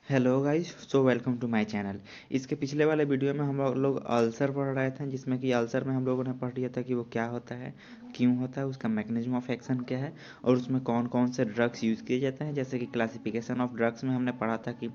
Hello guys, so welcome to my channel. इसके पिछले वाले वीडियो में हम लोग अल्सर पढ़ रहे थे, जिसमें कि अल्सर में हम लोगों ने पढ़ लिया था कि वो क्या होता है, क्यों होता है, उसका मैकेनिज्म ऑफ एक्शन क्या है और उसमें कौन कौन से ड्रग्स यूज़ किए जाते हैं। जैसे कि क्लासिफिकेशन ऑफ ड्रग्स में हमने पढ़ा था कि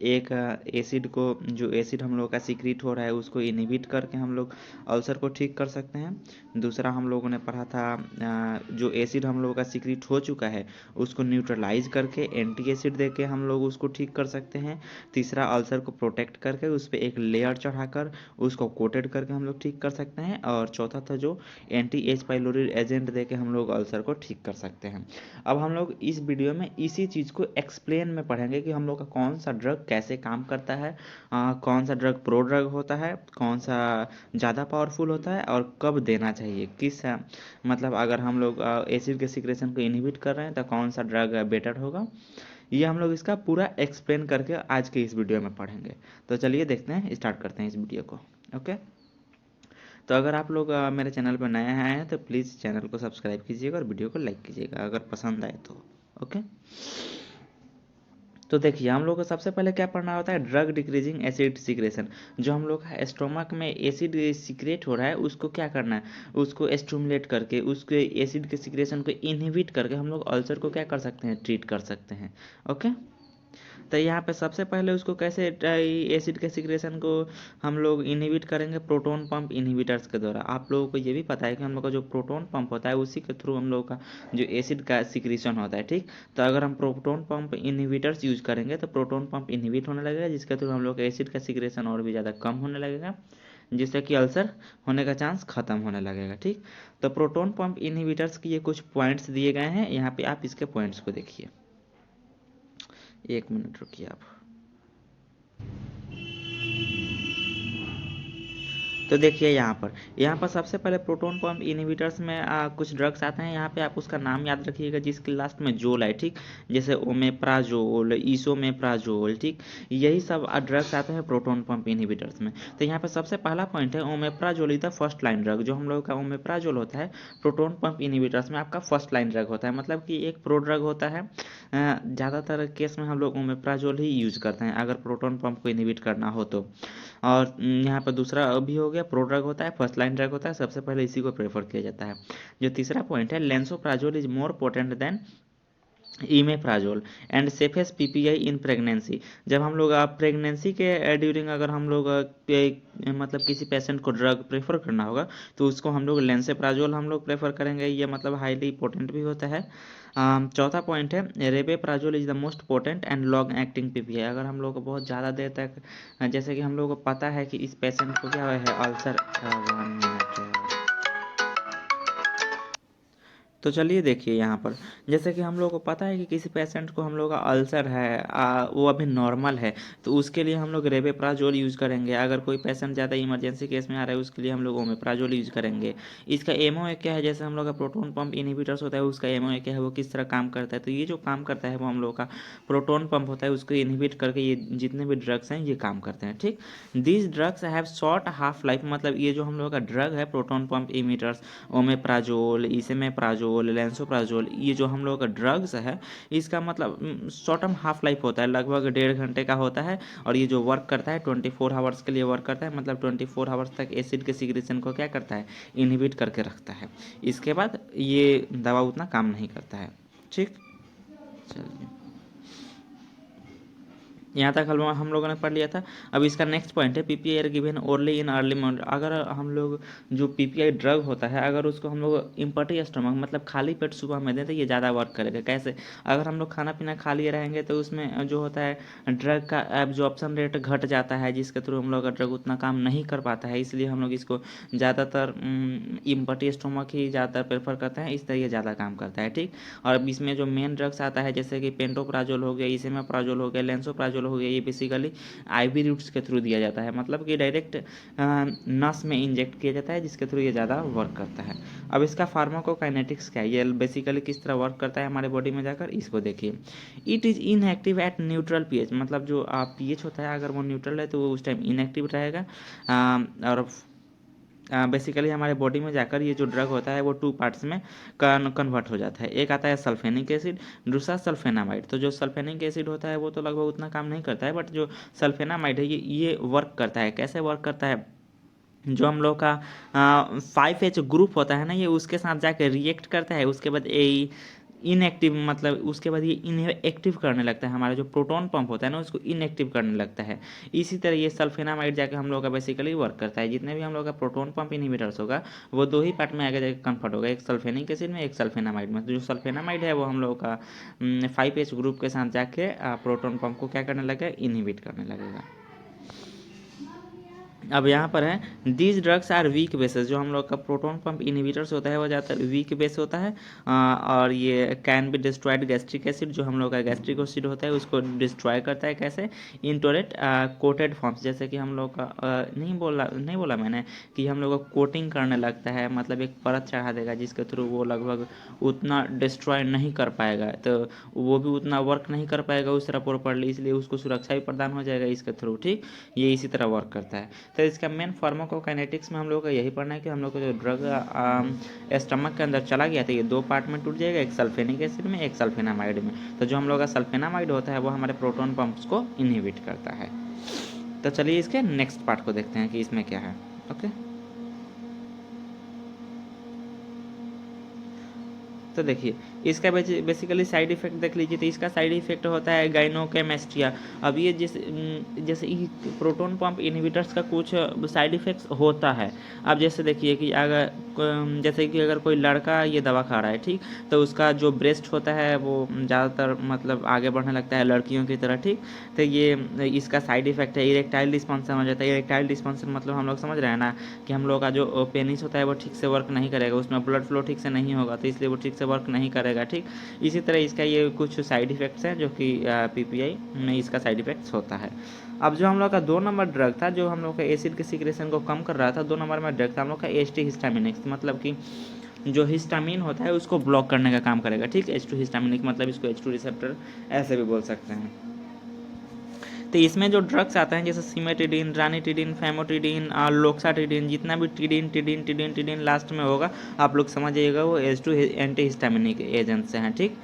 एक एसिड को, जो एसिड हम लोग का सीक्रेट हो रहा है उसको इनहिबिट करके हम लोग अल्सर को ठीक कर सकते हैं। दूसरा हम लोगों ने पढ़ा था जो एसिड हम लोगों का सीक्रेट हो चुका है उसको न्यूट्रलाइज करके एंटी एसिड दे के हम लोग उसको ठीक कर सकते हैं। तीसरा, अल्सर को प्रोटेक्ट करके उस पर एक लेयर चढ़ाकर उसको कोटेड करके हम लोग ठीक कर सकते हैं। और चौथा था जो एंटी एच पाइलोरी एजेंट दे के हम लोग अल्सर को ठीक कर सकते हैं। अब हम लोग इस वीडियो में इसी चीज़ को एक्सप्लेन में पढ़ेंगे कि हम लोग का कौन सा ड्रग कैसे काम करता है, कौन सा ड्रग प्रो ड्रग होता है, कौन सा ज़्यादा पावरफुल होता है और कब देना चाहिए, किस मतलब अगर हम लोग एसिड के सिक्रेशन को इनहिबिट कर रहे हैं तो कौन सा ड्रग बेटर होगा। ये हम लोग इसका पूरा एक्सप्लेन करके आज के इस वीडियो में पढ़ेंगे। तो चलिए देखते हैं, स्टार्ट करते हैं इस वीडियो को। ओके। तो अगर आप लोग मेरे चैनल पर नए आए हैं तो प्लीज़ चैनल को सब्सक्राइब कीजिएगा और वीडियो को लाइक कीजिएगा अगर पसंद आए तो। ओके। तो देखिए, हम लोग को सबसे पहले क्या पढ़ना होता है, ड्रग डिक्रीजिंग एसिड सिक्रेशन। जो हम लोग का स्टोमक में एसिड सिक्रेट हो रहा है उसको क्या करना है, उसको स्टिमुलेट करके उसके एसिड के सिक्रेशन को इनहिबिट करके हम लोग अल्सर को क्या कर सकते हैं, ट्रीट कर सकते हैं। ओके। तो यहाँ पे सबसे पहले उसको कैसे एसिड के सिक्रेशन को हम लोग इनहिबिट करेंगे, प्रोटोन पंप इनहिबिटर्स के द्वारा। आप लोगों को ये भी पता है कि हम लोग का जो प्रोटोन पंप होता है उसी के थ्रू हम लोग का जो एसिड का सिक्रेशन होता है। ठीक। तो अगर हम प्रोटोन पंप इनहिबिटर्स यूज करेंगे तो प्रोटोन पंप इनहिबिट होने लगेगा, जिसके थ्रू हम लोग का एसिड का सिक्रेशन और भी ज़्यादा कम होने लगेगा, जिससे कि अल्सर होने का चांस खत्म होने लगेगा। ठीक। तो प्रोटोन पंप इनहिबिटर्स के ये कुछ पॉइंट्स दिए गए हैं, यहाँ पे आप इसके पॉइंट्स को देखिए। एक मिनट रुकिए आप। तो देखिए यहाँ पर सबसे पहले प्रोटोन पंप इनहिबिटर्स में कुछ ड्रग्स आते हैं। यहाँ पे आप उसका नाम याद रखिएगा जिसके लास्ट में जोल है। ठीक। जैसे ओमेप्राजोल, इसोमेप्राजोल। ठीक। यही सब ड्रग्स आते हैं प्रोटोन पंप इनहिबिटर्स में। तो यहाँ पे सबसे पहला पॉइंट है, omeprazole is the first line drug. जो हम लोग का ओमेप्राजोल होता है प्रोटोन पंप इनहिबिटर्स में आपका फर्स्ट लाइन ड्रग होता है, मतलब कि एक प्रो ड्रग होता है। ज़्यादातर केस में हम लोग ओमेप्राजोल ही यूज करते हैं अगर प्रोटोन पंप को इनहिबिट करना हो तो। और यहाँ पर दूसरा भी हो गया, प्रो ड्रग होता है, फर्स्ट लाइन ड्रग होता है, सबसे पहले इसी को प्रेफर किया जाता है। जो तीसरा पॉइंट है, lansoprazole is more potent than omeprazole and safest PPI in pregnancy. जब हम लोग प्रेगनेंसी के ड्यूरिंग अगर हम लोग मतलब किसी पेशेंट को ड्रग प्रेफर करना होगा तो उसको हम लोग लेंसेप्राजोल हम लोग प्रेफर करेंगे, ये मतलब हाईली पोटेंट भी होता है। चौथा पॉइंट है, rabeprazole is the most potent and long acting PPI. अगर हम लोग को बहुत ज़्यादा देर तक जैसे कि हम लोग को पता है कि इस पेशेंट को क्या है, अल्सर। 1 मिनट। तो चलिए देखिए यहाँ पर, जैसे कि हम लोग को पता है कि किसी पेशेंट को हम लोग का अल्सर है, वो अभी नॉर्मल है, तो उसके लिए हम लोग रेबेप्राजोल यूज़ करेंगे। अगर कोई पेशेंट ज़्यादा इमरजेंसी केस में आ रहा है उसके लिए हम लोग ओमेप्राजोल यूज़ करेंगे। इसका एमओए क्या है, जैसे हम लोग का प्रोटोन पंप इनहिबिटर्स होता है उसका एमओए क्या है, वो किस तरह काम करता है। तो ये जो काम करता है वो हम लोग का प्रोटोन पंप होता है उसको इनहिबिट करके ये जितने भी ड्रग्स हैं ये काम करते हैं। ठीक। These drugs have short half life, मतलब ये जो हम लोग का ड्रग है proton pump inhibitors, omeprazole, इसेमेप्राजोल, lansoprazole, ये जो हम लोग का ड्रग्स है इसका मतलब शॉर्ट टर्म हाफ लाइफ होता है, लगभग 1.5 घंटे का होता है। और ये जो वर्क करता है 24 आवर्स के लिए वर्क करता है, मतलब 24 आवर्स तक एसिड के सिक्रेशन को क्या करता है, इनहिबिट करके रखता है। इसके बाद ये दवा उतना काम नहीं करता है। ठीक। चलिए, यहाँ तक हम लोगों ने पढ़ लिया था। अब इसका नेक्स्ट पॉइंट है, PPI are given orally in early morning. अगर हम लोग जो पीपीआई ड्रग होता है अगर उसको हम लोग इम्पटी स्टमक मतलब खाली पेट सुबह में दें तो ये ज़्यादा वर्क करेगा। कैसे, अगर हम लोग खाना पीना खा लिए रहेंगे तो उसमें जो होता है ड्रग का एब्जॉर्प्शन रेट घट जाता है, जिसके थ्रू हम लोग का ड्रग उतना काम नहीं कर पाता है। इसलिए हम लोग इसको ज़्यादातर इम्पटी स्टमक ही ज़्यादातर प्रेफर करते हैं, इस तरह ये ज़्यादा काम करता है। ठीक। और इसमें जो मेन ड्रग्स आता है जैसे कि पेंटोप्राजोल हो गया, इसेमेप्राजोल हो गया, लेंसोप्राजोल हो गया, ये बेसिकली आईवी रूट्स के थ्रू दिया जाता है, मतलब कि डायरेक्ट नस में इंजेक्ट किया जाता है, जिसके थ्रू ये ज़्यादा वर्क करता है। अब इसका फार्माकोकाइनेटिक्स क्या है, ये बेसिकली किस तरह वर्क करता है हमारे बॉडी में जाकर, इसको देखिए। It is inactive at neutral pH, मतलब जो पीएच होता है अगर वो न्यूट्रल है तो वो उस टाइम इनएक्टिव रहेगा। और बेसिकली हमारे बॉडी में जाकर ये जो ड्रग होता है वो 2 पार्ट्स में कन्वर्ट हो जाता है। एक आता है सल्फेनिक एसिड, दूसरा सल्फेनामाइड। तो जो सल्फेनिक एसिड होता है वो तो लगभग उतना काम नहीं करता है, बट जो सल्फेनामाइड है ये वर्क करता है। कैसे वर्क करता है? जो हम लोग का 5H ग्रुप होता है ना, ये उसके साथ जाकर रिएक्ट करता है, उसके बाद इनएक्टिव, मतलब उसके बाद ये इनएक्टिव करने लगता है। हमारा जो प्रोटॉन पंप होता है ना उसको इनएक्टिव करने लगता है। इसी तरह ये सल्फेनामाइड जाकर हम लोग का बेसिकली वर्क करता है। जितने भी हम लोग का प्रोटॉन पंप इनहिबिटर्स होगा वो 2 ही पार्ट में आगे जाकर कन्वर्ट होगा, एक सल्फेनिक एसिड में, एक सल्फेनामाइड में। तो जो सल्फेनामाइड है वो हम लोग का 5H ग्रुप के साथ जाके प्रोटॉन पंप को क्या करने लगेगा? इनहिबिट करने लगेगा। अब यहाँ पर है these drugs are weak bases. जो हम लोग का प्रोटॉन पंप इनहिबिटर्स होता है वो ज़्यादातर वीक बेस होता है, और ये can be destroyed gastric acid. जो हम लोग का गैस्ट्रिक एसिड होता है उसको डिस्ट्रॉय करता है। कैसे? इनटोरेट कोटेड फॉर्म्स। जैसे कि हम लोग का नहीं बोला मैंने कि हम लोग को कोटिंग करने लगता है, मतलब एक परत चढ़ा देगा जिसके थ्रू वो लगभग उतना डिस्ट्रॉय नहीं कर पाएगा, तो वो भी उतना वर्क नहीं कर पाएगा उस तरह प्रॉपरली, इसलिए उसको सुरक्षा भी प्रदान हो जाएगा इसके थ्रू। ठीक, ये इसी तरह वर्क करता है। तो इसका मेन फार्माकोकाइनेटिक्स में हम लोग का यही पढ़ना है कि हम लोग का जो ड्रग स्टमक के अंदर चला गया था ये 2 पार्ट में टूट जाएगा, एक सल्फेनिक एसिड में, एक सल्फेनामाइड में। तो जो हम लोग का सल्फेनामाइड होता है वो हमारे प्रोटॉन पंप्स को इनहिबिट करता है। तो चलिए इसके नेक्स्ट पार्ट को देखते हैं कि इसमें क्या है। ओके, तो देखिए इसका बेसिकली साइड इफेक्ट देख लीजिए। तो इसका साइड इफेक्ट होता है गाइनोकेमेस्ट्रिया। अब ये जैसे प्रोटॉन पंप इनहिबिटर्स का कुछ साइड इफेक्ट्स होता है। अब जैसे देखिए कि अगर कोई लड़का ये दवा खा रहा है, ठीक, तो उसका जो ब्रेस्ट होता है वो ज़्यादातर मतलब आगे बढ़ने लगता है लड़कियों की तरह। ठीक, तो ये इसका साइड इफेक्ट है। इरेक्टाइल डिस्फंक्शन हो जाता है। इरेक्टाइल डिस्फंक्शन मतलब हम लोग समझ रहे हैं ना कि हम लोग का जो पेनिस होता है वो ठीक से वर्क नहीं करेगा, उसमें ब्लड फ्लो ठीक से नहीं होगा, तो इसलिए वो ठीक से वर्क नहीं करेगा। ठीक, इसी तरह इसका ये कुछ साइड इफेक्ट्स हैं जो कि पीपीआई में इसका साइड इफेक्ट्स होता है। अब जो हम लोग का 2 नंबर ड्रग था जो हम लोग का एसिड के सिक्रेशन को कम कर रहा था, 2 नंबर में ड्रग था हम लोग का एस्टी हिस्टामिनिक्स, मतलब कि जो हिस्टामिन होता है उसको ब्लॉक करने का काम करेगा। ठीक, H2 हिस्टामिनिक मतलब इसको H2 रिसेप्टर ऐसे भी बोल सकते हैं। तो इसमें जो ड्रग्स आते हैं जैसे सिमेटिडिन, रानिटिडिन, फेमोटिडिन, लोक्साटिडिन, जितना भी टिडिन टिडिन टिडिन टिडिन लास्ट में होगा आप लोग समझ जाइएगा वो H2 एंटी हिस्टामिनिक एजेंट से हैं। ठीक,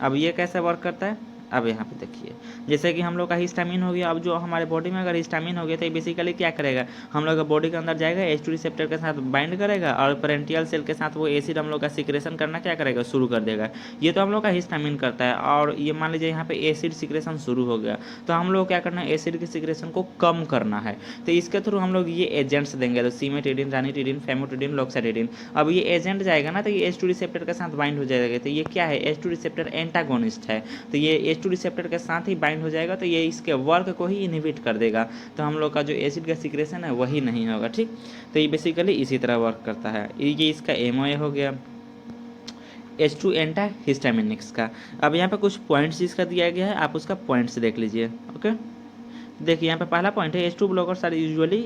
अब ये कैसे वर्क करता है? अब यहाँ पे देखिए, जैसे कि हम लोग का हिस्टामिन हो गया। अब जो हमारे बॉडी में अगर हिस्टामिन हो गया तो ये बेसिकली क्या करेगा? हम लोग का बॉडी के अंदर जाएगा, H2 रिसेप्टर के साथ बाइंड करेगा और पेरेंटियल सेल के साथ वो एसिड हम लोग का सिक्रेशन करना क्या करेगा? शुरू कर देगा। ये तो हम लोग का हिस्टामिन करता है। और ये मान लीजिए यहाँ पे एसिड सिक्रेशन शुरू हो गया, तो हम लोग क्या करना है? एसिड की सिक्रेशन को कम करना है। तो इसके थ्रू हम लोग ये एजेंट्स देंगे, तो सिमेटिडिन, रानिटिडिन, फेमोटिडिन, लोक्साटिडिन। अब ये एजेंट जाएगा ना तो ये H2 रिसेप्टर के साथ बाइंड हो जाएगा। तो ये क्या है? H2 रिसेप्टर एंटागोनिस्ट है। तो ये H2 रिसेप्टर के साथ ही बाइंड हो जाएगा, तो ये इसके वर्क को ही इनहिबिट कर देगा। तो हम लोग का जो एसिड का सिक्रेशन है वही नहीं होगा। ठीक, तो ये बेसिकली इसी तरह वर्क करता है। ये इसका MOA हो गया H2 एंटा हिस्टामिनिक्स का। अब यहाँ पे कुछ पॉइंट्स इसका दिया गया है, आप उसका पॉइंट्स देख लीजिए। ओके, देखिए यहाँ पे पहला पॉइंट है H2 blockers are usually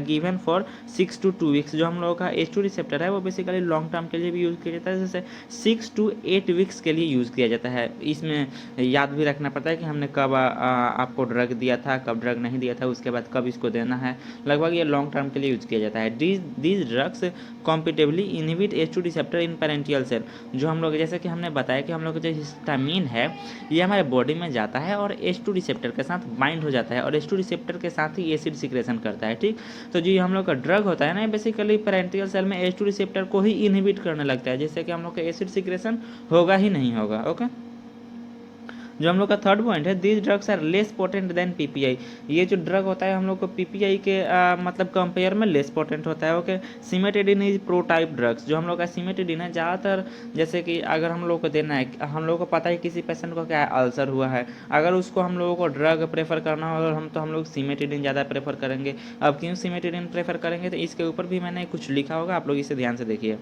given for 6 to 2 weeks. जो हम लोगों का H2 रिसेप्टर है वो बेसिकली लॉन्ग टर्म के लिए भी यूज़ किया जाता है, जैसे 6 to 8 वीक्स के लिए यूज़ किया जाता है। इसमें याद भी रखना पड़ता है कि हमने कब आपको ड्रग दिया था, कब ड्रग नहीं दिया था, उसके बाद कब इसको देना है। लगभग ये लॉन्ग टर्म के लिए यूज़ किया जाता है। These drugs competitively inhibit H2 receptor in parietal cell. जो हम लोग जैसे कि हमने बताया कि हम लोग जो हिस्टामिन है ये हमारे बॉडी में जाता है और H2 रिसेप्टर के साथ बाइंड हो जाता है और H2 रिसेप्टर के साथ ही एसिड सिक्रेशन करता है। ठीक, तो जो हम लोग का ड्रग होता है ना बेसिकली पेरेंटियल सेल में H2 रिसेप्टर को ही इनहिबिट करने लगता है, जैसे कि हम लोग का एसिड सिक्रेशन होगा ही नहीं होगा। ओके, जो हम लोग का थर्ड पॉइंट है these drugs are less potent than PPI. ये जो ड्रग होता है हम लोग को पीपीआई के मतलब कंपेयर में लेस पोटेंट होता है। Okay, cimetidine is pro type drugs. जो हम लोग का सिमेटिडिन है ज़्यादातर जैसे कि अगर हम लोग को देना है, हम लोग को पता है किसी पेशेंट को क्या अल्सर हुआ है, अगर उसको हम लोगों को ड्रग प्रेफर करना हो तो हम लोग सिमेटिडिन ज़्यादा प्रेफर करेंगे। अब क्यों सिमेटिडिन प्रेफर करेंगे तो इसके ऊपर भी मैंने कुछ लिखा होगा, आप लोग इसे ध्यान से देखिए।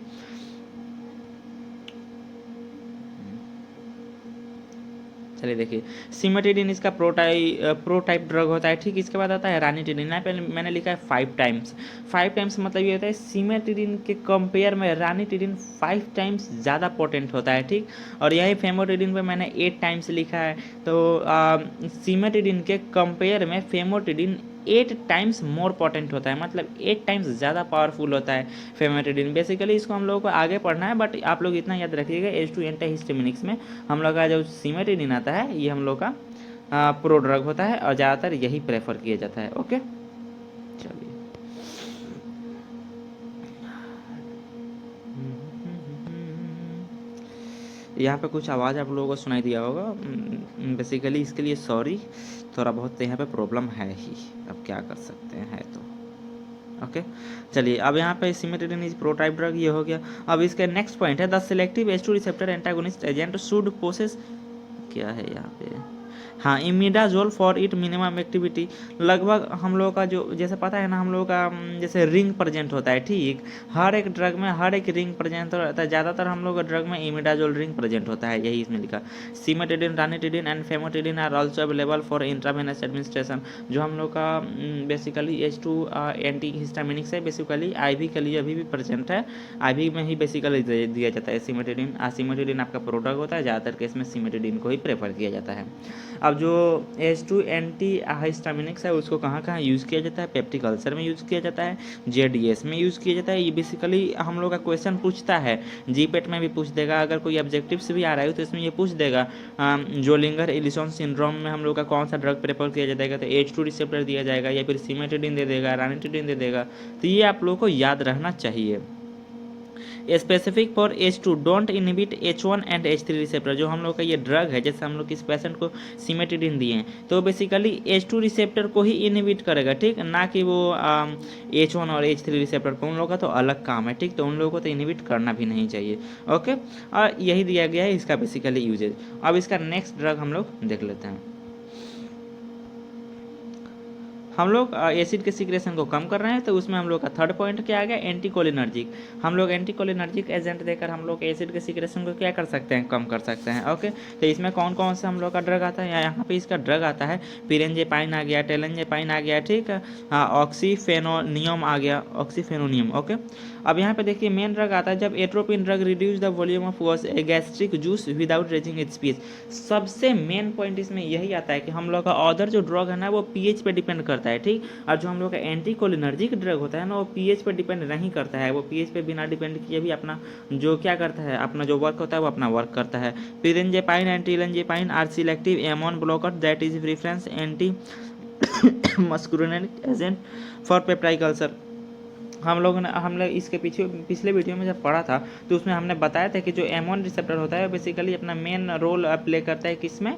चलिए देखिए, सिमेटिडिन इसका प्रो टाइप ड्रग होता है। ठीक, इसके बाद आता है रानिटिडिन। यहाँ पे मैंने लिखा है 5 टाइम्स। 5 टाइम्स मतलब ये होता है सिमेटिडिन के कंपेयर में रानिटिडिन 5 टाइम्स ज़्यादा पोटेंट होता है। ठीक, और यही फेमोटिडिन पे मैंने 8 टाइम्स लिखा है। तो सिमेटिडिन के कंपेयर में फेमोटिडिन 8 टाइम्स मोर पोटेंट होता है, मतलब 8 टाइम्स ज़्यादा पावरफुल होता है फेमोरेटिडिन। बेसिकली इसको हम लोगों को आगे पढ़ना है, बट आप लोग इतना याद रखिएगा H2 एंटीहिस्टामिनिक्स में हम लोग का जो सिमेटिडिन आता है ये हम लोग का प्रो ड्रग होता है और ज़्यादातर यही प्रेफर किया जाता है। ओके चलिए, यहाँ पे कुछ आवाज़ आप लोगों को सुनाई दिया होगा, बेसिकली इसके लिए सॉरी, थोड़ा बहुत यहाँ पे प्रॉब्लम है ही, अब क्या कर सकते हैं, है तो ओके चलिए। अब यहाँ पे सिमेटिडिन इज प्रोटाइप ड्रग ये हो गया। अब इसका नेक्स्ट पॉइंट है the selective H2 receptor antagonist agent should possess, क्या है यहाँ पे, हाँ, imidazole for it minimum activity. लगभग हम लोगों का जो जैसे पता है ना, हम लोगों का जैसे रिंग प्रेजेंट होता है, ठीक, हर एक ड्रग में हर एक रिंग प्रेजेंट होता है, ज़्यादातर हम लोग का ड्रग में इमिडाजोल रिंग प्रेजेंट होता है, यही इसमें लिखा। Cimetidine, ranitidine and famotidine are also available for intravenous administration. जो हम लोग का बेसिकली H2 एंटी हिस्टामिनिक्स है, बेसिकली IV के लिए अभी भी प्रेजेंट है, IV में ही बेसिकली दिया जाता है सिमेटिडिन। सिमेटिडिन आपका प्रोडक्ट होता है, ज़्यादातर केस में सिमेटिडिन को ही प्रेफर किया जाता है। अब जो H2 एंटी हिस्टामिनिक्स है उसको कहाँ कहाँ यूज़ किया जाता है, पेप्टिक अल्सर में यूज़ किया जाता है, JDS में यूज़ किया जाता है। ये बेसिकली हम लोग का क्वेश्चन पूछता है, जीपेट में भी पूछ देगा, अगर कोई ऑब्जेक्टिव से भी आ रहा है तो इसमें ये पूछ देगा जोलिंगर एलिसन सिंड्रोम में हम लोग का कौन सा ड्रग प्रेफर किया जाएगा, तो H2 रिसेप्टर दिया जाएगा या फिर सिमेटिडिन दे देगा, रानिटिडिन दे देगा। तो ये आप लोगों को याद रहना चाहिए। Specific for H2 don't inhibit H1 and H3 receptor. जो हम लोग का ये ड्रग है, जैसे हम लोग किस पेशेंट को सिमेटिडिन दिए हैं तो बेसिकली H2 रिसेप्टर को ही इनहिबिट करेगा, ठीक, ना कि वो H1 और H3 रिसेप्टर को, उन लोगों का तो अलग काम है, ठीक, तो उन लोगों को तो इनहिबिट करना भी नहीं चाहिए। ओके, और यही दिया गया है इसका बेसिकली यूजेज। अब इसका नेक्स्ट ड्रग हम लोग देख लेते हैं। हम लोग एसिड के सिक्रेशन को कम कर रहे हैं, तो उसमें हम लोग का थर्ड पॉइंट क्या आ गया, एंटीकोलिनर्जिक। हम लोग एंटीकोलिनर्जिक एजेंट देकर हम लोग एसिड के सिक्रेशन को क्या कर सकते हैं, कम कर सकते हैं। ओके, तो इसमें कौन कौन सा हम लोग का ड्रग आता है, यहाँ पे इसका ड्रग आता है पिरेंजेपाइन आ गया, टेलेंजेपाइन आ गया, ठीक, ऑक्सीफेनोनियम आ गया, ऑक्सीफेनोनियम। ओके, अब यहाँ पे देखिए मेन ड्रग आता है जब atropine drug reduce the volume of gastric juice without raising it's pH. सबसे मेन पॉइंट इसमें यही आता है कि हम लोग का अदर जो ड्रग है ना वो पीएच पे डिपेंड करता है, ठीक, और जो हम लोग का एंटीकोलिनर्जिक ड्रग होता है ना वो पीएच पे डिपेंड नहीं करता है, वो पीएच पे बिना डिपेंड किए भी अपना जो क्या करता है, अपना जो वर्क होता है वो अपना वर्क करता है। Pirenzepine and telenzepine are selective M one blocker that is preference anti muscarinic agent for peptic ulcer. हम लोग इसके पिछले वीडियो में जब पढ़ा था तो उसमें हमने बताया था कि जो M1 रिसेप्टर होता है बेसिकली अपना मेन रोल प्ले करता है किसमें,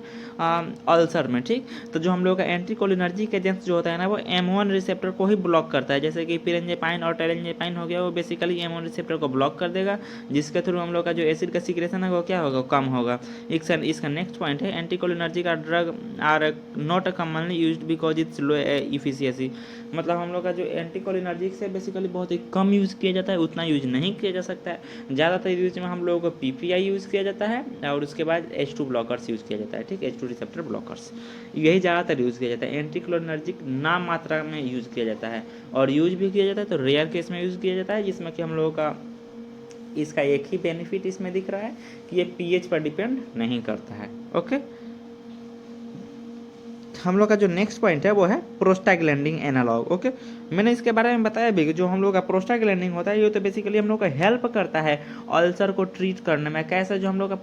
अल्सर में, ठीक। तो जो हम लोग का एंटीकोलिनर्जिक एजेंट्स जो होता है ना वो M1 रिसेप्टर को ही ब्लॉक करता है, जैसे कि पिरेंजेपाइन और टेलेंजेपाइन हो गया, वो बेसिकली M1 रिसेप्टर को ब्लॉक कर देगा, जिसके थ्रू हम लोग का जो एसिड का सिक्रेशन है वो क्या होगा, कम होगा। इसका नेक्स्ट पॉइंट है anticholinergic drug are not commonly used because its low efficiency. मतलब हम लोग का जो एंटीकोलिनर्जिक से बेसिकली बहुत ही कम यूज़ किया जाता है, उतना यूज नहीं किया जा सकता है। ज़्यादातर यूज में हम लोगों को PPI यूज़ किया जाता है और उसके बाद H2 ब्लॉकर्स यूज़ किया जाता है, ठीक, H2 रिसेप्टर ब्लॉकर्स, यही ज़्यादातर यूज़ किया जाता है। एंटीकोलिनर्जिक नाम मात्रा में यूज़ किया जाता है और यूज भी किया जाता है तो रेयर केस में यूज़ किया जाता है, जिसमें कि हम लोगों का इसका एक ही बेनिफिट इसमें दिख रहा है कि ये pH पर डिपेंड नहीं करता है। ओके, हम लोग का जो नेक्स्ट पॉइंट है वो है प्रोस्टाग्लैंडिन एनालॉग। ओके, मैंने इसके बारे में बताया भी कि जो हम लोग का प्रोस्टाग्लैंडिन होता है ये तो बेसिकली हम लोग का हेल्प करता है अल्सर को ट्रीट करने में। कैसे, जो हम लोग का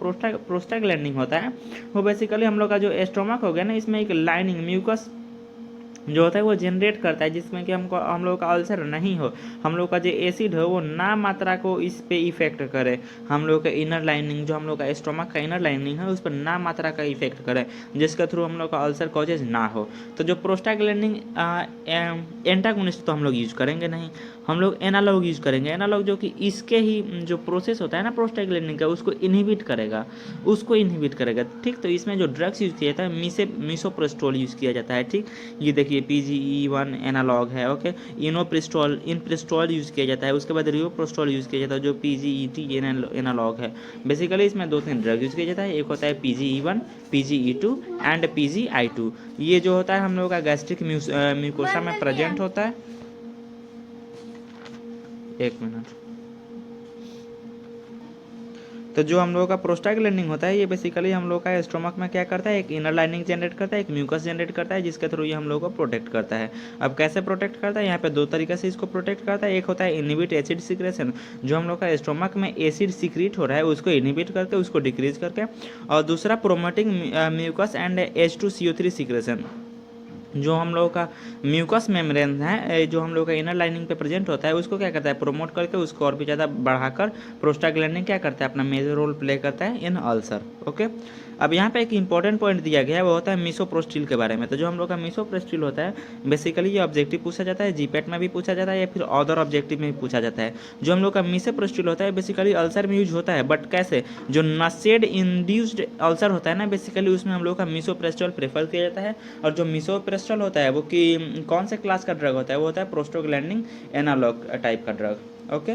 प्रोस्टाग्लैंडिन होता है वो बेसिकली हम लोग का जो एस्टोमक हो गया ना, इसमें एक लाइनिंग म्यूकस जो होता है वो जनरेट करता है, जिसमें कि हम लोग का अल्सर नहीं हो, हम लोग का जो एसिड हो वो ना मात्रा को इस पे इफेक्ट करे, हम लोग का इनर लाइनिंग जो हम लोग का स्टोमक का इनर लाइनिंग है उस पर ना मात्रा का इफेक्ट करे, जिसके थ्रू हम लोग का अल्सर कॉजेज ना हो। तो जो प्रोस्टाग्लैंडिन एंटागोनिस्ट तो हम लोग यूज करेंगे नहीं, हम लोग एनालॉग यूज करेंगे। एनालॉग जो कि इसके ही जो प्रोसेस होता है ना प्रोस्टाग्लैंडिन का उसको इनहिबिट करेगा, ठीक। तो इसमें जो ड्रग्स यूज किया जाता है मिसोप्रेस्टोल यूज किया जाता है, ठीक, ये देखिए PGE1 एनालॉग है। ओके, इनप्रेस्टोल यूज किया जाता है, उसके बाद रियोप्रेस्टोल यूज किया जाता है जो PGET एनालॉग है। बेसिकली इसमें 2-3 ड्रग यूज किया जाता है, एक होता है PGE1, PGE2 एंड PGI2। ये जो होता है हम लोग का गैस्ट्रिक म्यूकोसा में प्रेजेंट होता है। एक मिनट, तो जो हम लोगों का प्रोस्टाग्लैंडिन होता है ये बेसिकली हम लोग का स्टोमक में क्या करता है, एक इनर लाइनिंग जनरेट करता है, एक म्यूकस जनरेट करता है, जिसके थ्रू ये हम लोग को प्रोटेक्ट करता है। अब कैसे प्रोटेक्ट करता है, यहाँ पे दो तरीके से इसको प्रोटेक्ट करता है। एक होता है इनहिबिट एसिड सिक्रेशन, जो हम लोग का स्टोमक में एसिड सिक्रीट हो रहा है उसको इनहिबिट करके, उसको डिक्रीज करके, और दूसरा promoting mucus and H2CO3 secretion, जो हम लोगों का म्यूकस मेम्ब्रेन है जो हम लोग का इनर लाइनिंग पे प्रेजेंट होता है उसको क्या करता है, प्रोमोट करके उसको और भी ज़्यादा बढ़ाकर प्रोस्टाग्लैंडिन क्या करता है, अपना मेजर रोल प्ले करता है इन अल्सर। ओके, अब यहाँ पे एक इंपॉर्टेंट पॉइंट दिया गया है, वो होता है मिसोप्रोस्टिल के बारे में। तो जो हम लोग का मिसोप्रोस्टिल होता है बेसिकली ये ऑब्जेक्टिव पूछा जाता है, जीपेट में भी पूछा जाता है या फिर अदर ऑब्जेक्टिव में भी पूछा जाता है। जो हम लोग का मिसोप्रोस्टिल होता है बेसिकली अल्सर में यूज होता है, बट कैसे, जो नसेड इंड्यूस्ड अल्सर होता है ना बेसिकली उसमें हम लोग का मिसोप्रोस्टिल प्रेफर किया जाता है। और जो मिसोप्रोस्टिल होता है वो कि कौन से क्लास का ड्रग होता है, वो होता है प्रोस्टाग्लैंडिन एनालॉग टाइप का ड्रग। ओके,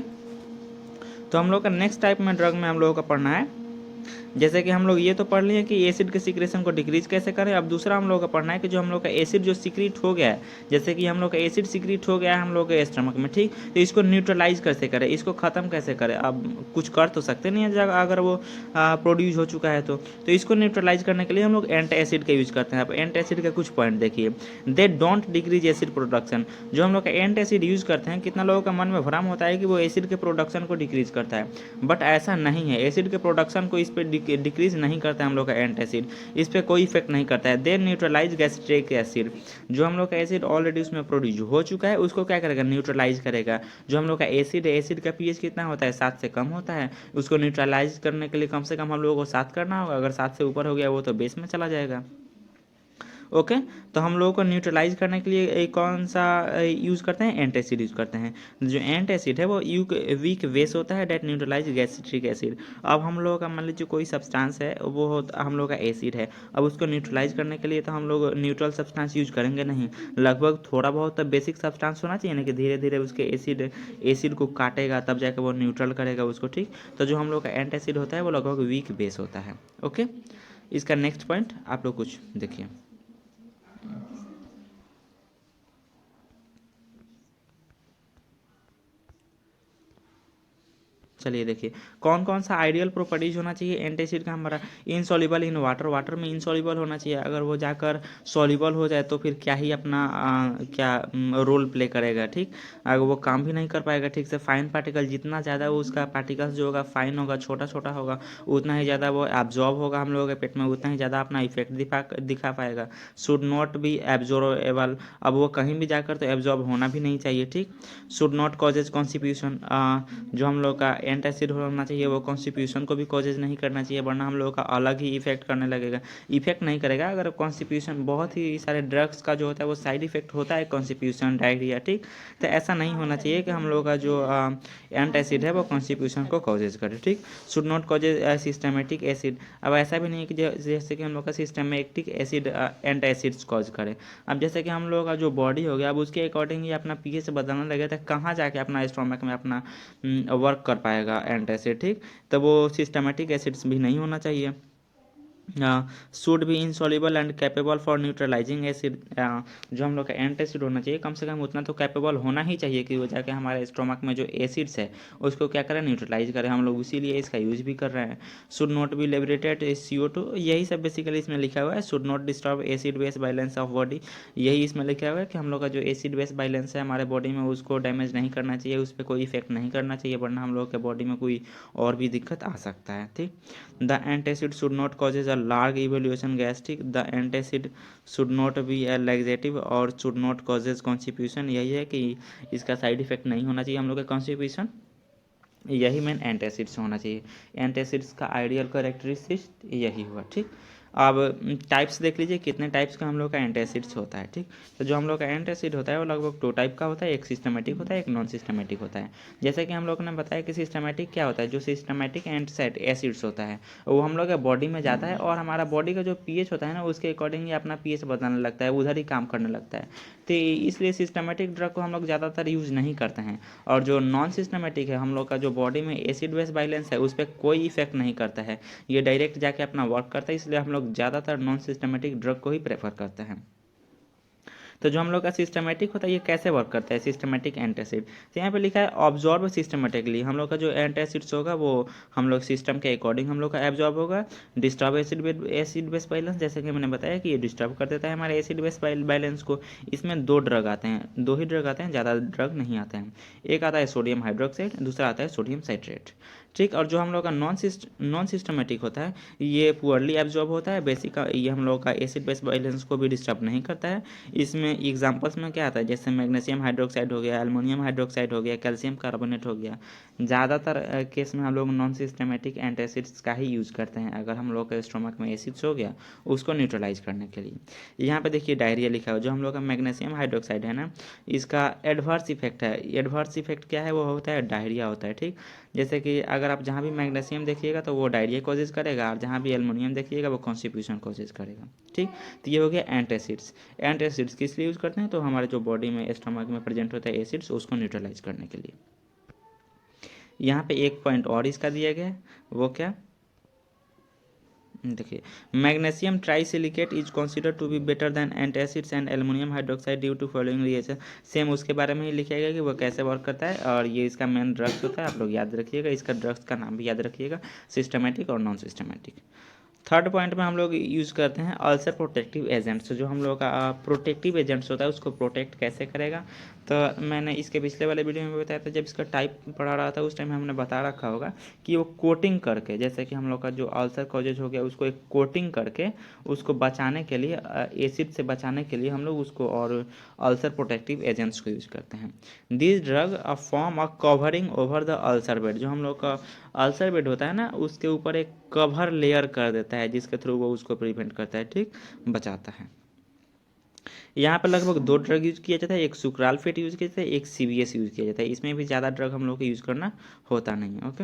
तो हम लोग का नेक्स्ट टाइप में ड्रग में हम लोगों का पढ़ना है, जैसे कि हम लोग ये तो पढ़ लिए कि एसिड के सिक्रेशन को डिक्रीज कैसे करें। अब दूसरा हम लोग का पढ़ना है कि जो हम लोग का एसिड जो सिक्रीट हो गया है, जैसे कि हम लोग का एसिड सिक्रीट हो गया है हम लोग के स्टमक में, ठीक, तो इसको न्यूट्रलाइज कैसे करें, इसको ख़त्म कैसे करें। अब कुछ कर तो सकते नहीं है अगर वो प्रोड्यूस हो चुका है तो इसको न्यूट्रलाइज करने के लिए हम लोग एंटी एसिड का यूज करते हैं। अब एंटी एसिड का कुछ पॉइंट देखिए, they don't decrease acid production. जो हम लोग का एंटी एसिड यूज करते हैं, कितना लोगों का मन में भ्रम होता है कि वो एसिड के प्रोडक्शन को डिक्रीज करता है, बट ऐसा नहीं है। एसिड के प्रोडक्शन को इस पर डिक्रीज नहीं करता है हम लोग का एंटासिड, इस पर कोई इफेक्ट नहीं करता है। दे न्यूट्रलाइज गैस्ट्रिक एसिड, जो हम लोग का एसिड ऑलरेडी उसमें प्रोड्यूस हो चुका है उसको क्या करेगा, न्यूट्रलाइज करेगा। जो हम लोग का एसिड है, एसिड का पीएच कितना होता है, 7 से कम होता है, उसको न्यूट्रलाइज करने के लिए कम से कम हम लोगों को 7 करना होगा। अगर 7 से ऊपर हो गया वो तो बेस में चला जाएगा। ओके, तो हम लोगों को न्यूट्रलाइज करने के लिए कौन सा यूज़ करते हैं, एंटासिड यूज़ करते हैं। जो एंटासिड है वो वीक बेस होता है डेट न्यूट्रलाइज गैस्ट्रिक एसिड। अब हम लोगों का मान लीजिए कोई सब्सटेंस है वो हम लोग का एसिड है, अब उसको न्यूट्रलाइज करने के लिए तो हम लोग न्यूट्रल सब्सटेंस यूज करेंगे नहीं, लगभग थोड़ा बहुत तो बेसिक सब्सटेंस होना चाहिए ना, कि धीरे धीरे उसके एसिड को काटेगा तब जाकर वो न्यूट्रल करेगा उसको, ठीक। तो जो हम लोग का एंटासिड होता है वो लगभग वीक बेस होता है। ओके, इसका नेक्स्ट पॉइंट आप लोग कुछ देखिए। चलिए देखिए कौन कौन सा आइडियल प्रॉपर्टीज होना चाहिए एंटासिड का हमारा, इनसॉल्युबल इन वाटर, वाटर में इनसॉल्युबल होना चाहिए। अगर वो जाकर सॉल्युबल हो जाए तो फिर क्या ही अपना क्या रोल प्ले करेगा, ठीक, अगर वो काम भी नहीं कर पाएगा ठीक से। फाइन पार्टिकल जितना ज़्यादा वो उसका पार्टिकल्स जो होगा फाइन होगा, छोटा छोटा होगा, उतना ही ज़्यादा वो एब्जॉर्ब होगा हम लोगों के पेट में, उतना ही ज़्यादा अपना इफेक्ट दिखा पाएगा। शुड नॉट बी एब्जॉर्बेबल, अब वो कहीं भी जाकर तो एब्जॉर्ब होना भी नहीं चाहिए, ठीक। शुड नॉट कॉजेज कॉन्स्टिट्यूशन, जो हम लोग का एंटासिड होना चाहिए वो कॉन्स्टिट्यूशन को भी कॉजेज नहीं करना चाहिए, वरना हम लोगों का अलग ही इफेक्ट करने लगेगा। इफेक्ट नहीं करेगा अगर कॉन्स्टिट्यूशन, बहुत ही सारे ड्रग्स का जो होता है वो साइड इफेक्ट होता है, कॉन्स्टिट्यूशन, डायरिया, ठीक। तो ऐसा नहीं होना चाहिए कि हम लोग का जो एंटासिड है वो कॉन्स्टिट्यूशन को कॉजेज करे, ठीक। Should not causes systematic acid, अब ऐसा भी नहीं कि जैसे कि हम लोग का सिस्टमेटिक एसिड एंटासिड्स कॉज करे। अब जैसे कि हम लोग का जो बॉडी हो गया अब उसके अकॉर्डिंग ही अपना पीएच बदलने लगे तो कहाँ जाके अपना स्टोमक में अपना वर्क कर पाएगा एंटासिड, ठीक। तो वो सिस्टमेटिक एसिड्स भी नहीं होना चाहिए। Should be insoluble and capable for neutralising acid, जो हम लोग का एंटासिड होना चाहिए कम से कम उतना तो कैपेबल होना ही चाहिए कि वो जाके हमारे स्टोमक में जो एसिड्स है उसको क्या करें, न्यूट्रलाइज करें। हम लोग इसीलिए इसका यूज भी कर रहे हैं। Should not be liberated CO2, यही सब बेसिकली इसमें लिखा हुआ है। Should not disturb acid base balance of body, यही इसमें लिखा हुआ है कि हम लोग का जो एसिड बेस बैलेंस है हमारे बॉडी में उसको डैमेज नहीं करना चाहिए, उस पर कोई इफेक्ट नहीं करना चाहिए, वरना हम लोग के बॉडी में कोई और भी दिक्कत आ सकता है, ठीक। The antacid should not causes a large evolution gastric, the antacid should not be A laxative और शुड नॉट कॉजेज कॉन्स्टिपेशन, यही है कि इसका साइड इफेक्ट नहीं होना चाहिए हम लोग का कॉन्स्टिपेशन, यही मेन एंटासिड्स होना चाहिए। एंटासिड्स का आइडियल कैरेक्टरिस्टिक यही हुआ, ठीक। अब टाइप्स देख लीजिए कितने टाइप्स का हम लोग का एंटासिड्स होता है, ठीक। तो जो हम लोग का एंटासिड होता है वो लगभग 2 टाइप का होता है, एक सिस्टमेटिक होता है, एक नॉन सिस्टमेटिक होता है। जैसे कि हम लोग ने बताया कि सिस्टमेटिक क्या होता है, जो सिस्टमेटिक एसिड्स होता है वो हम लोग के बॉडी में जाता है और हमारा बॉडी का जो पीएच होता है ना उसके अकॉर्डिंग ही अपना पीएच बदलने लगता है, उधर ही काम करने लगता है। तो इसलिए सिस्टमेटिक ड्रग को हम लोग ज़्यादातर यूज़ नहीं करते हैं। और जो नॉन सिस्टमेटिक है हम लोग का जो बॉडी में एसिड बेस बैलेंस है उस पर कोई इफेक्ट नहीं करता है, ये डायरेक्ट जाके अपना वर्क करता है, इसलिए हम लोग ज़्यादातर नॉन सिस्टमेटिक ड्रग को ही प्रेफर करते हैं। तो जो हम लोग का सिस्टमेटिक होता है ये कैसे वर्क करता है, सिस्टमेटिक एंटासिड। तो यहाँ पे लिखा है ऑब्जॉर्ब सिस्टमेटिकली, हम लोग का जो एंटासिड्स होगा वो हम लोग सिस्टम के अकॉर्डिंग हम लोग का एब्जॉर्ब होगा। डिस्टर्ब एसिड बेस बैलेंस, जैसे कि मैंने बताया कि ये डिस्टर्ब कर देता है हमारे एसिड बेस बैलेंस को। इसमें दो ड्रग आते हैं, दो ही ड्रग आते हैं, ज़्यादा ड्रग नहीं आते हैं। एक आता है सोडियम हाइड्रोक्साइड, दूसरा आता है सोडियम साइट्रेट। ठीक, और जो हम लोग का नॉन सिस्टमेटिक होता है ये पुअरली एब्जॉर्ब होता है, बेसिक ये हम लोग का एसिड बेस बैलेंस को भी डिस्टर्ब नहीं करता है। इसमें एग्जांपल्स में क्या आता है, जैसे मैग्नीशियम हाइड्रोक्साइड हो गया, एल्युमिनियम हाइड्रोक्साइड हो गया, कैल्शियम कार्बोनेट हो गया। ज़्यादातर केस में हम लोग नॉन सिस्टमेटिक एंटासिड्स का ही यूज़ करते हैं अगर हम लोग के स्टोमक में एसिड्स हो गया उसको न्यूट्रलाइज करने के लिए। यहाँ पे देखिए डायरिया लिखा है, जो हम लोग का मैग्नीशियम हाइड्रोक्साइड है ना, इसका एडवर्स इफेक्ट है। एडवर्स इफेक्ट क्या है, वो होता है डायरिया होता है। ठीक, जैसे कि अगर आप जहाँ भी मैग्नीशियम देखिएगा तो वो डायरिया कॉजेज करेगा, और जहाँ भी एल्युमिनियम देखिएगा वो कॉन्स्टिपेशन कॉजेज करेगा। ठीक, तो ये हो गया एंटासिड्स। एंटासिड्स किस लिए यूज़ करते हैं, तो हमारे जो बॉडी में स्टमक में प्रेजेंट होता है एसिड्स उसको न्यूट्रलाइज करने के लिए। यहाँ पे एक पॉइंट और इसका दिया गया है, वो क्या देखिए, magnesium trisilicate is consider to be better than antacids and aluminium hydroxide due to following reaction. Same उसके बारे में ही लिखा गया कि वो कैसे वर्क करता है, और ये इसका मेन ड्रग्स होता है। आप लोग याद रखिएगा, इसका ड्रग्स का नाम भी याद रखिएगा, सिस्टमेटिक और नॉन सिस्टमेटिक। थर्ड पॉइंट में हम लोग यूज़ करते हैं अल्सर प्रोटेक्टिव एजेंट्स। जो हम लोग का प्रोटेक्टिव एजेंट्स होता है उसको प्रोटेक्ट कैसे करेगा, तो मैंने इसके पिछले वाले वीडियो में बताया था, जब इसका टाइप पढ़ा रहा था उस टाइम हमने बता रखा होगा कि वो कोटिंग करके, जैसे कि हम लोग का जो अल्सर कॉजेज हो गया उसको एक कोटिंग करके उसको बचाने के लिए, एसिड से बचाने के लिए हम लोग उसको और अल्सर प्रोटेक्टिव एजेंट्स को यूज़ करते हैं। This drug a form a covering over the ulcer bed. जो हम लोग का अल्सर बेड होता है ना उसके ऊपर एक कवर लेयर कर देता है जिसके थ्रू वो उसको प्रिवेंट करता है, ठीक, बचाता है। यहाँ पर लगभग दो ड्रग यूज़ किया जाता है, एक सुक्रालफेट यूज़ किया जाता है, एक CVS यूज़ किया जाता है। इसमें भी ज़्यादा ड्रग हम लोग को यूज़ करना होता नहीं है। ओके,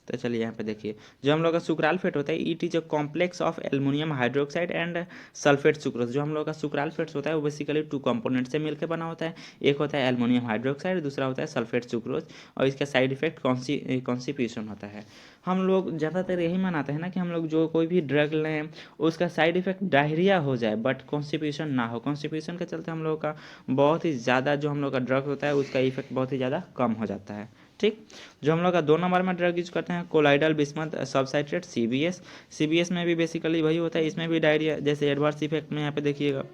तो चलिए यहाँ पे देखिए, जो हम लोग का सुक्रालफेट होता है it is a complex of aluminium hydroxide and sulphate sucrose. जो हम लोग का सुक्रालफेट होता है वो बेसिकली टू कंपोनेंट से मिलकर बना होता है, एक होता है एल्युमिनियम हाइड्रोक्साइड, दूसरा होता है सल्फेट सुक्रोज, और इसका साइड इफेक्ट कॉन्स्टिपेशन होता है। हम लोग ज़्यादातर यही मानते हैं ना कि हम लोग जो कोई भी ड्रग लें उसका साइड इफेक्ट डायरिया हो जाए बट कॉन्स्टिपेशन ना हो। कॉन्स्टिपेशन के चलते हम लोग का बहुत ही ज़्यादा जो हम लोग का ड्रग होता है उसका इफेक्ट बहुत ही ज़्यादा कम हो जाता है। ठीक, जो हम लोग का 2 नंबर में ड्रग यूज करते हैं कोलाइडल बिस्मथ सबसाइट्रेट CBS में भी बेसिकली वही होता है। इसमें भी डायरिया जैसे एडवर्स इफेक्ट में यहाँ पे देखिएगा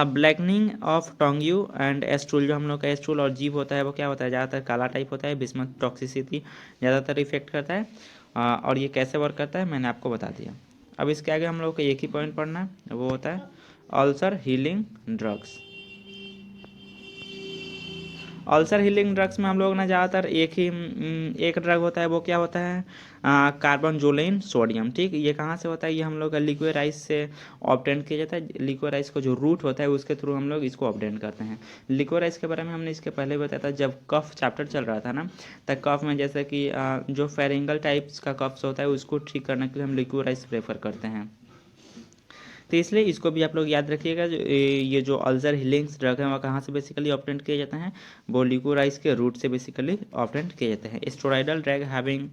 ब्लैकनिंग ऑफ टोंग्यू एंड एस्ट्रूल। जो हम लोग का एस्ट्रूल और जीभ होता है वो क्या होता है, ज़्यादातर काला टाइप होता है। बिस्मथ टॉक्सिसिटी ज़्यादातर इफेक्ट करता है। और ये कैसे वर्क करता है मैंने आपको बता दिया। अब इसके आगे हम लोग को एक ही पॉइंट पढ़ना है, वो होता है ulcer healing drugs. Ulcer healing drugs में हम लोग ना ज़्यादातर एक ड्रग होता है, वो क्या होता है कार्बनजोलिन सोडियम। ठीक, ये कहाँ से होता है, ये हम लोग का लिक्विड राइस से ऑब्टेन किया जाता है। लिक्विड राइस को जो रूट होता है उसके थ्रू हम लोग इसको ऑब्टेन करते हैं। लिक्विड राइस के बारे में हमने इसके पहले बताया था जब कफ चैप्टर चल रहा था ना, तब कफ में जैसे कि जो फेरिंगल टाइप्स का कफ्स होता है उसको ठीक करने के लिए हम लिक्विड राइस प्रेफर करते हैं। तो इसलिए इसको भी आप लोग याद रखिएगा। जो ये जो अल्सर हीलिंग्स ड्रग है वो कहाँ से बेसिकली ऑब्टेन किए जाते हैं, वो लिकोराइस के रूट से बेसिकली ऑब्टेन किए जाते हैं। Steroidal drug having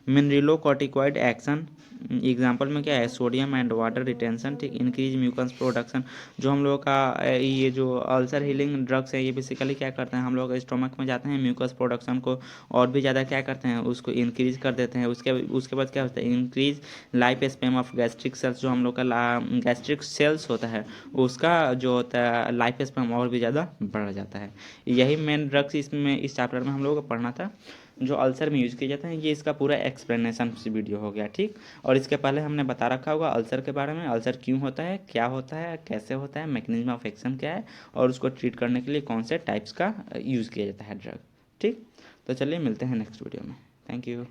mineralocorticoid action, example में क्या है सोडियम एंड वाटर रिटेंशन। ठीक, इंक्रीज म्यूकस प्रोडक्शन। जो हम लोग का ये जो अल्सर हीलिंग ड्रग्स है ये बेसिकली क्या करते हैं, हम लोग स्टोमक में जाते हैं, म्यूकस प्रोडक्शन को और भी ज़्यादा क्या करते हैं, उसको इंक्रीज कर देते हैं। उसके बाद क्या होता है, increase life span of gastric cells. जो हम लोग का गैस्ट्रिक सेल्स होता है उसका जो होता है लाइफ स्पेम और भी ज़्यादा बढ़ जाता है। यही मेन ड्रग्स इसमें इस चैप्टर में हम लोग को पढ़ना था जो अल्सर में यूज़ किए जाते हैं। ये इसका पूरा एक्सप्लेनेशन वीडियो हो गया। ठीक, और इसके पहले हमने बता रखा होगा अल्सर के बारे में, अल्सर क्यों होता है, क्या होता है, कैसे होता है, मैकेनिज्म ऑफ एक्शन क्या है, और उसको ट्रीट करने के लिए कौन से टाइप्स का यूज़ किया जाता है ड्रग। ठीक, तो चलिए मिलते हैं नेक्स्ट वीडियो में। Thank you.